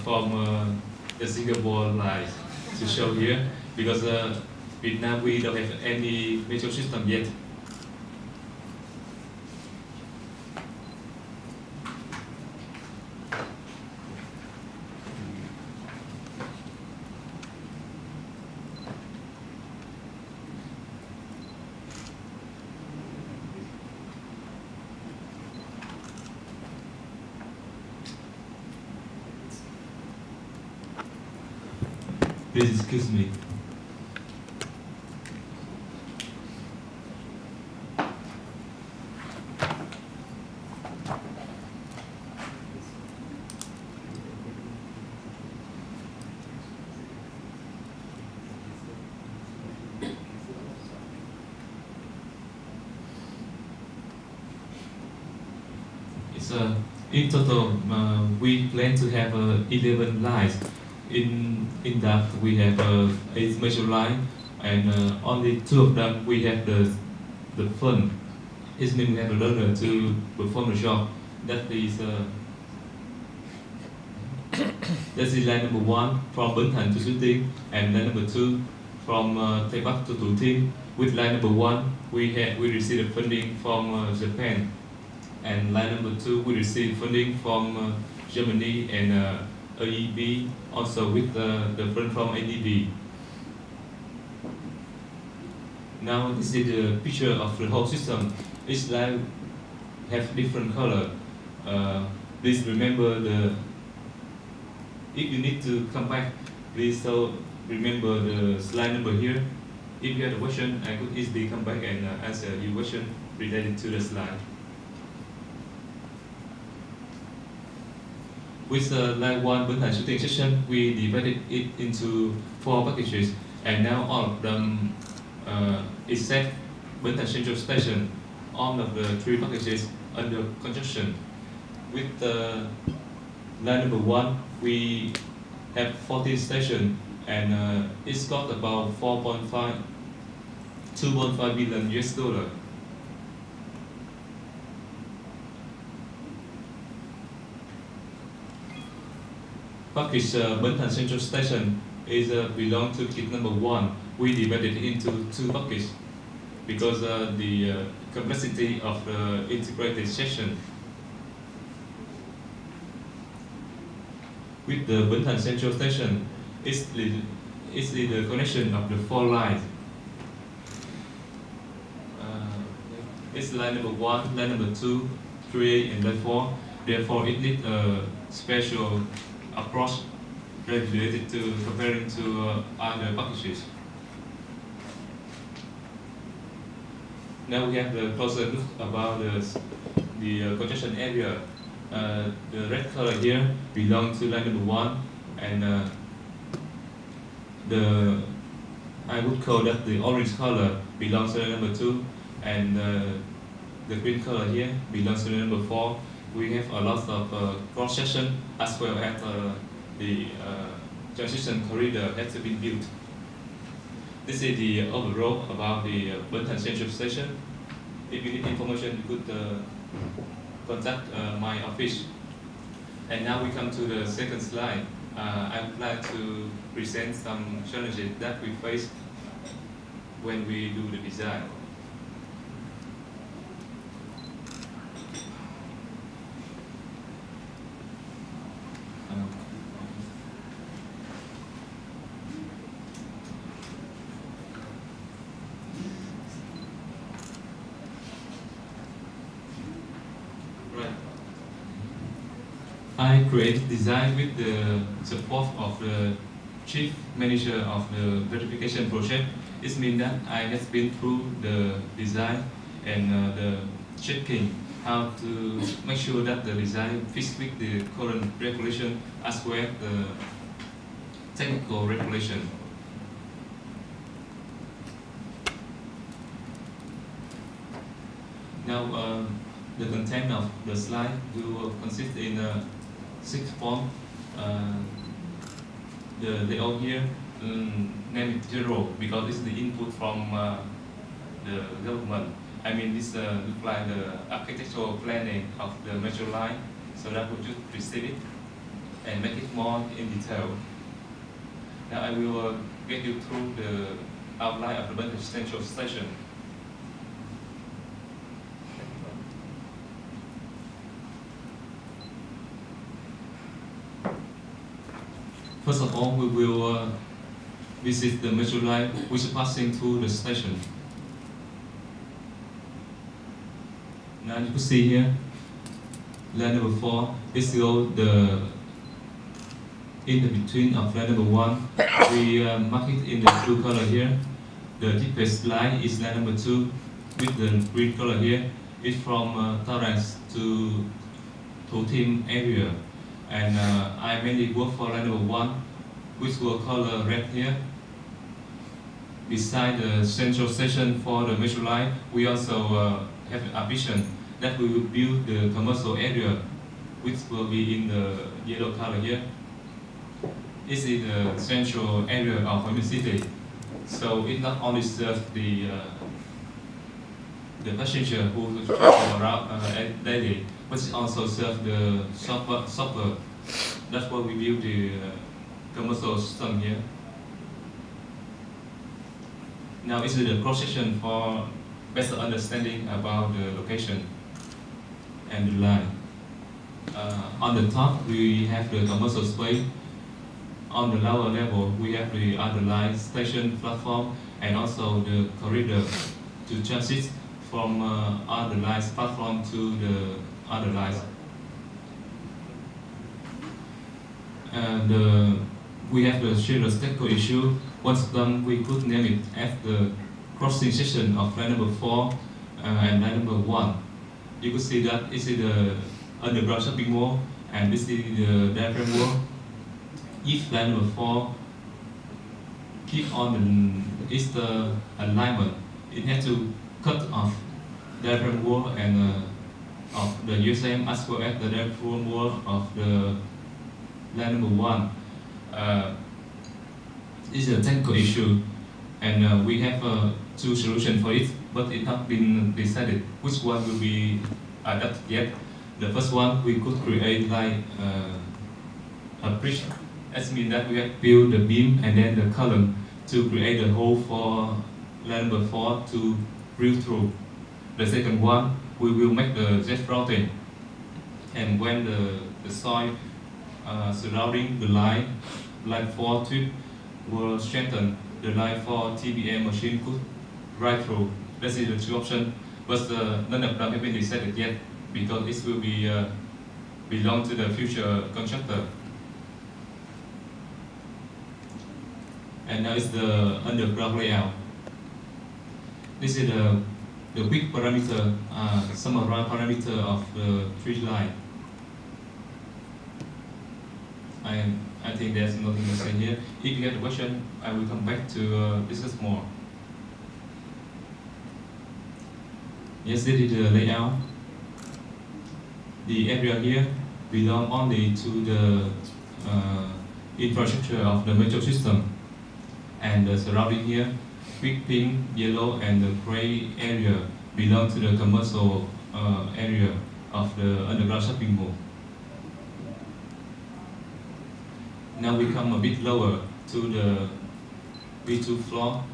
from the Singapore line to show here, because Vietnam we don't have any metro system yet. Please excuse me. It's in total we plan to have 11 lines. In that we have 8 major line, and only 2 of them we have the fun. It means we have a learner to perform the job. That is that's the line number 1 from Bến Thành to Suối Tiên, and line number 2 from Tây Bắc to Thủ Thiêm. With line number 1 we received funding from Japan, and line number 2 we received funding from Germany and AEB, also with the fund from ADB. Now this is the picture of the whole system. Each line have different color. Please remember if you need to come back, please remember the slide number here. If you have a question, I could easily come back and answer your question related to the slide. With line 1 Bến Thành Suối Tiên section, we divided it into 4 packages, and now all of them except Bến Thành Central Station, all of the 3 packages under construction. With line number 1, we have 14 stations, and it's got about 2.5 billion US dollar. Package Bến Thành Central Station is belong to kit number 1. We divided it into 2 packages because the complexity of the integrated section. With the Bến Thành Central Station, it's the connection of the 4 lines. It's line number 1, line number 2, 3, and line 4. Therefore, it needs a special approach related to comparing to other packages. Now we have the closer look about the congestion area. The red color here belongs to line number 1, and I would call that the orange color belongs to line number 2, and the green color here belongs to line number 4. We have a lot of cross section as well as the transition corridor has been built. This is the overall about the Bến Thành Central Station. If you need information, you could contact my office. And now we come to the second slide. I would like to present some challenges that we face when we do the design. I create design with the support of the chief manager of the verification project. It means that I have been through the design and the checking how to make sure that the design fits with the current regulation as well as the technical regulation. Now the content of the slide will consist in 6 points. The layout here, name it general because it's the input from the government. I mean, this look like the architectural planning of the metro line, so that we just receive it. and make it more in detail. Now I will get you through the outline of the Bến Central Station. First of all, we will visit the metro line which is passing through the station. Now you can see here, line number 4 is the in the between of line number 1. We mark it in the blue color here. The deepest line is line number 2 with the green color here. It's from Torrance to Tim area. And I mainly work for line number 1, which will color red here. Beside the central station for the metro line, we also have a vision that we will build the commercial area, which will be in the yellow color here. This is the central area of Ho Chi Minh City. So it not only serves the passenger who travel around daily, but it also serves the shopper. That's why we build the commercial system here. Now this is the cross section for better understanding about the location and the line. On the top we have the commercial space. On the lower level we have the other line, station, platform, and also the corridor to transit from other lines platform to the other lines. And we have the serious technical issue. Once done, we could name it as the crossing section of line number 4 and line number 1. You could see that this is the underground shopping mall and this is the diaphragm wall. If line number 4 keep on the eastern alignment, it has to cut off diaphragm wall and of the USM as well as the diaphragm wall of the line number 1. This is a technical issue, and we have 2 solutions for it, but it has been decided which one will be adapted yet. The first one, we could create like a bridge. That means that we have built the beam and then the column to create a hole for line number 4 to breathe through. The second one, we will make the jet routing, and when the soil surrounding the line 4 tube will strengthen, the line 4 TBM machine could ride through. That is the 2 options, but none of them have been decided yet because it will be belong to the future constructor. And now is the underground layout. This is the quick parameter, summary parameter of the 3 line. I think there's nothing to say here. If you have a question, I will come back to discuss more. Yes, this is the layout. The area here belongs only to the infrastructure of the metro system, and the surrounding here, big pink, yellow, and the gray area belong to the commercial area of the underground shopping mall. Now we come a bit lower to the B2 floor.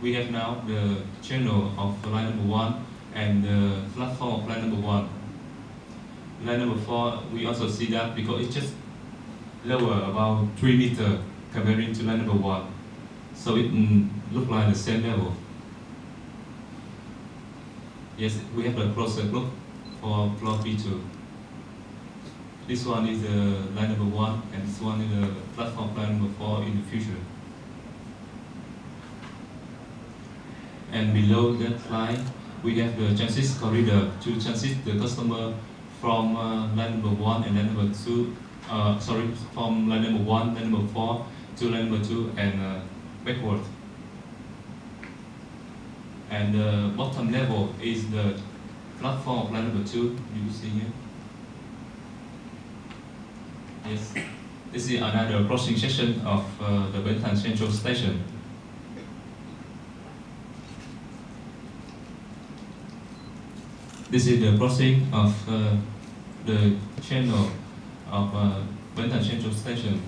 We have now the channel of line number 1 and the platform of line number 1. Line number 4, we also see that because it's just lower, about 3 meters comparing to line number 1. So it looks like the same level. Yes, we have a closer look for floor B2. This one is line number 1, and this one is the platform line number 4 in the future. And below that line, we have the transit corridor to transit the customer from line number 1 and line number 2. From line number 1, line number 4 to line number 2 and backward. And the bottom level is the platform of line number 2. You see here. Yes, this is another crossing section of the Bến Thành Central Station. This is the crossing of the channel of Bến Central Station.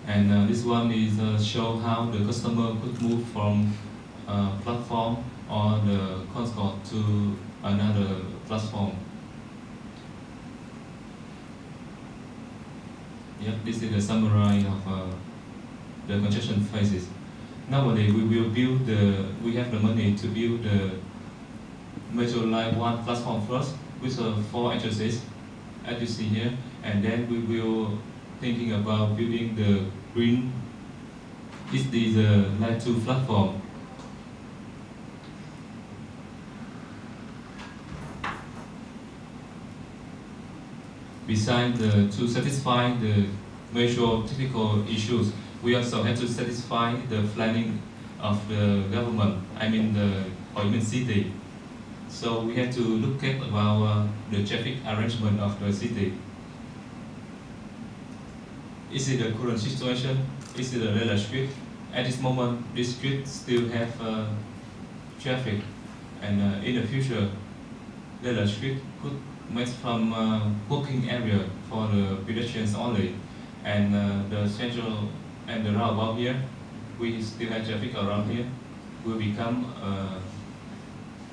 And this one is show how the customer could move from platform or the concourse to another platform. Yep, this is the summary of the congestion phases. Nowadays we have the money to build the Metro Line 1 platform first with 4 entrances, as you see here, and then we will thinking about building the green. This is the Line 2 platform. Besides to satisfy the major technical issues, we also have to satisfy the planning of the government, I mean the Ho Chi Minh City. So we have to look at about the traffic arrangement of the city. Is it the current situation? Is it a regular street? At this moment, this street still have traffic, and in the future, regular street could make from walking area for the pedestrians only, and the central and the roundabout here, we still have traffic around here, will become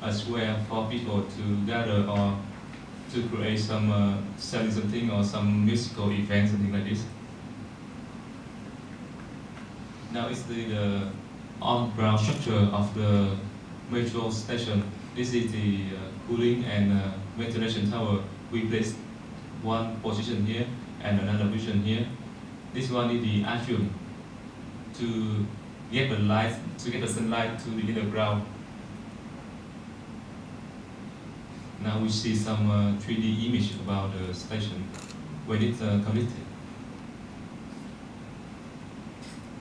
a square for people to gather or to create some selling something or some musical event, something like this. Now it's the on-ground structure of the metro station. This is the cooling and ventilation tower. We placed one position here and another position here. This one is the atrium to get the light, to get the sunlight to the underground. Now we see some 3D image about the station when it's completed.